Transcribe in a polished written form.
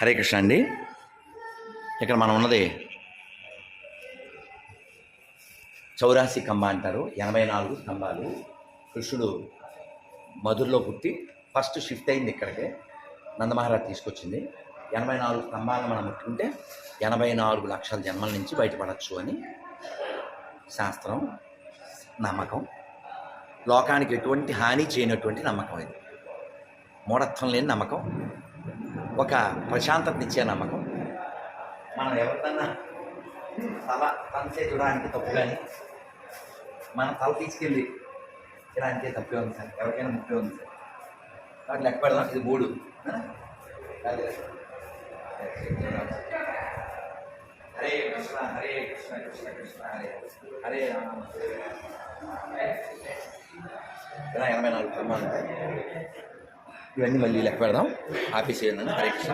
హరే కృష్ణ అండి. ఇక్కడ మనం ఉన్నది చౌరాసి కంబ అంటారు. 84 స్తంభాలు. కృష్ణుడు మధురలో పుట్టి ఫస్ట్ షిఫ్ట్ అయింది ఇక్కడికే. నందమహారాజ్ తీసుకొచ్చింది. 84 స్తంభాలను మనం ముట్టుకుంటే 84 లక్షల జన్మల నుంచి బయటపడచ్చు అని శాస్త్రం నమ్మకం. లోకానికి ఎటువంటి హాని చేయనటువంటి నమ్మకం ఇది. మూఢత్వం లేని నమ్మకం, ఒక ప్రశాంతతనిచ్చే నమ్మకం. మనం ఎవరికన్నా తల పంచే చూడడానికి తప్పు, కానీ మన తల తీసుకెళ్ళి ఇలా అంతే తప్పే ఉంది సార్. ఎవరికైనా ముప్పే ఉంది సార్. కాబట్టి లెక్క పెడదాం. ఇది 3. హరే కృష్ణ హరే కృష్ణ కృష్ణ కృష్ణ హరే హరే రామ. ఇలా 84 క్రమాలు ఉంటాయి. ఇవన్నీ మళ్ళీ లెక్క పెడదాం. ఆపేసి హరే కృష్ణ.